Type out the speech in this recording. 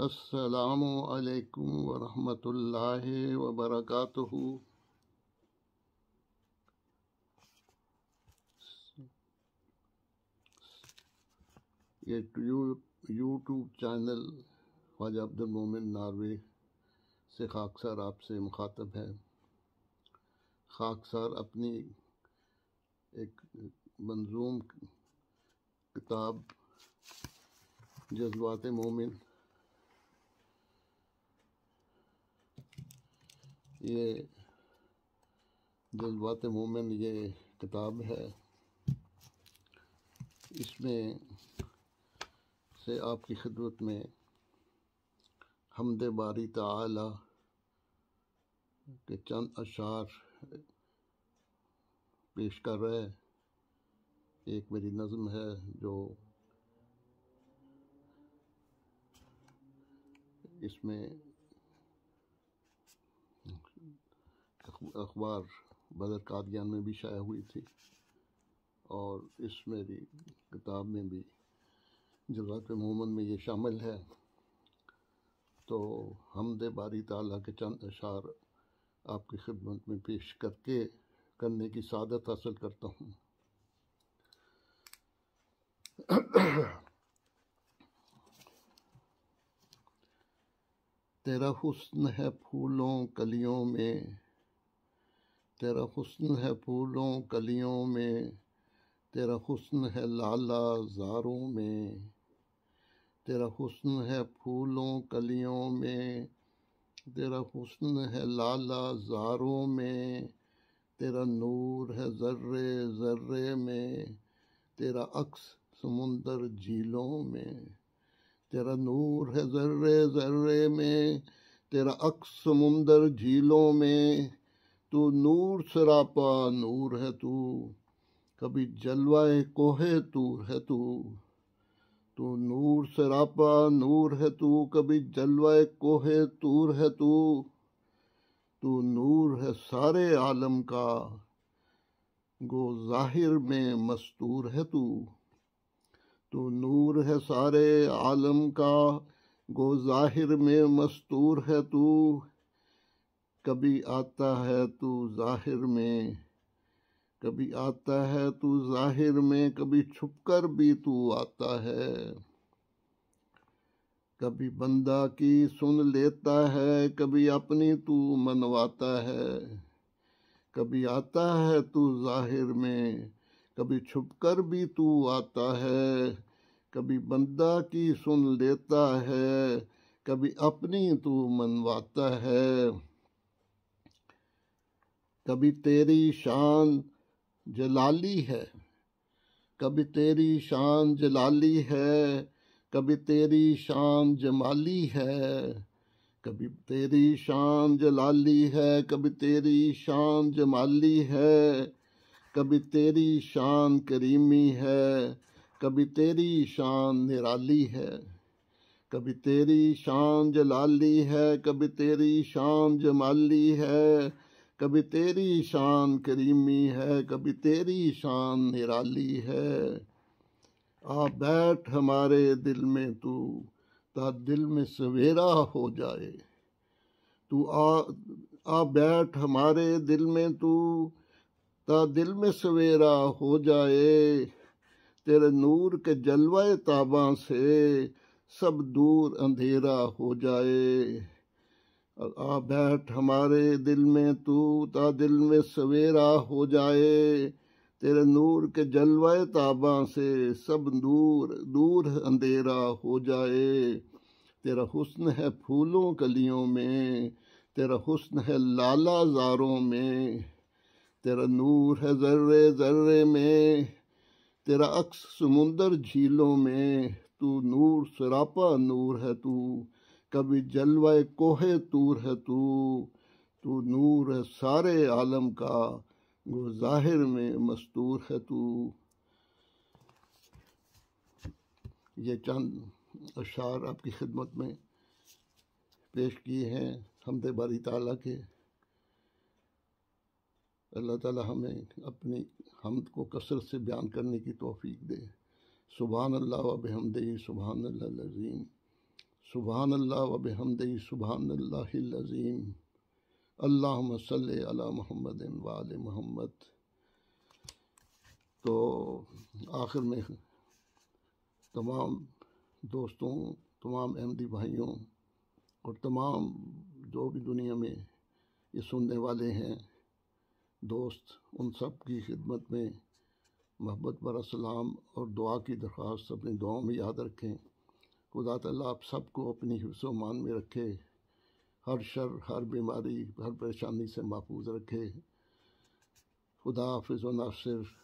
السلام علیکم ورحمۃ اللہ وبرکاتہ۔ یہ یوٹیوب چینل خواجہ عبد المومن ناروے سے خاکسار آپ سے مخاطب ہے۔ خاکسار اپنی ایک منظوم کتاب جذبات مومن، یہ جذبات مومن یہ کتاب ہے، اس میں سے آپ کی خدمت میں حمد باری تعالی کے چند اشعار پیش کر رہے۔ ایک میری نظم ہے جو اس میں اخبار بدر قادیان میں بھی شائع ہوئی تھی، اور اس میری کتاب میں بھی جذبات مومن میں یہ شامل ہے۔ تو حمد باری تعالیٰ کے چند اشعار آپ کی خدمت میں پیش کرنے کی سعادت حاصل کرتا ہوں۔ تیرا حسن ہے پھولوں کلیوں میں، تیرا حسن ہے پھولوں کلیوں میں، تیرا حسن ہے لالا زاروں میں، تیرا حسن ہے پھولوں کلیوں میں، تیرا حسن ہے لالا زاروں میں، تیرا نور ہے ذرے ذرے میں، تیرا عکس سمندر جھیلوں میں، تیرا نور ہے ذرے ذرے میں، تیرا عکس سمندر جھیلوں میں، تو نور سراپا نور ہے تو، کبھی جلوہ کوہ طور ہے تو، تو نور سراپا نور ہے تو، کبھی جلوہ کوہ طور ہے تو، تو نور ہے سارے عالم کا، گو ظاہر میں مستور ہے تو، تو نور ہے سارے عالم کا، گو ظاہر میں مستور ہے تو، کبھی آتا ہے تو ظاہر میں، کبھی آتا ہے تو ظاہر میں، کبھی چھپ کر بھی تو آتا ہے، کبھی بندہ کی سن لیتا ہے، کبھی اپنی تو منواتا ہے، کبھی آتا ہے تو ظاہر میں، کبھی چھپ کر بھی تو آتا ہے، کبھی بندہ کی سن لیتا ہے، کبھی اپنی تو منواتا ہے، کبھی تیری شان جلالی ہے، کبھی تیری شان جلالی ہے، کبھی تیری شان جمالی ہے، کبھی تیری شان جلالی ہے، کبھی تیری شان جمالی ہے، کبھی تیری شان کریمی ہے، کبھی تیری شان نرالی ہے، کبھی تیری شان جلالی ہے، کبھی تیری شان جمالی ہے، کبھی تیری شان کریمی ہے، کبھی تیری شان نرالی ہے۔ آ بیٹھ ہمارے دل میں تو، تا دل میں سویرا ہو جائے، تو آ بیٹھ ہمارے دل میں تو، تا دل میں سویرا ہو جائے، تیرے نور کے جلوہ تاباں سے سب دور اندھیرا ہو جائے، آ بیٹھ ہمارے دل میں تو، تا دل میں سویرا ہو جائے، تیرے نور کے جلوہ تاباں سے سب دور دور اندھیرا ہو جائے، تیرا حسن ہے پھولوں کلیوں میں، تیرا حسن ہے لالا زاروں میں، تیرا نور ہے ذرے ذرے میں، تیرا عکس سمندر جھیلوں میں، تو نور سراپا نور ہے تو، کبھی جلوہ کوہ طور ہے تو، تو نور ہے سارے عالم کا، گو ظاہر میں مستور ہے تو۔ یہ چند اشعار آپ کی خدمت میں پیش کیے ہیں حمد باری تعالیٰ کے۔ اللہ تعالیٰ ہمیں اپنی حمد کو کثرت سے بیان کرنے کی توفیق دے۔ سبحان اللہ و بحمدہ، سبحان اللہ العظیم، سبحان اللہ و بحمدہ سبحان اللہ العظیم اللہم صلی علی محمد و آل محمد۔ تو آخر میں تمام دوستوں، تمام احمدی بھائیوں اور تمام جو بھی دنیا میں یہ سننے والے ہیں دوست، ان سب کی خدمت میں محبت برا سلام اور دعا کی درخواست اپنی دعاؤں میں یاد رکھیں۔ خدا تعالیٰ آپ سب کو اپنی حفظ و امان میں رکھے، ہر شر، ہر بیماری، ہر پریشانی سے محفوظ رکھے۔ خدا حافظ و ناصر۔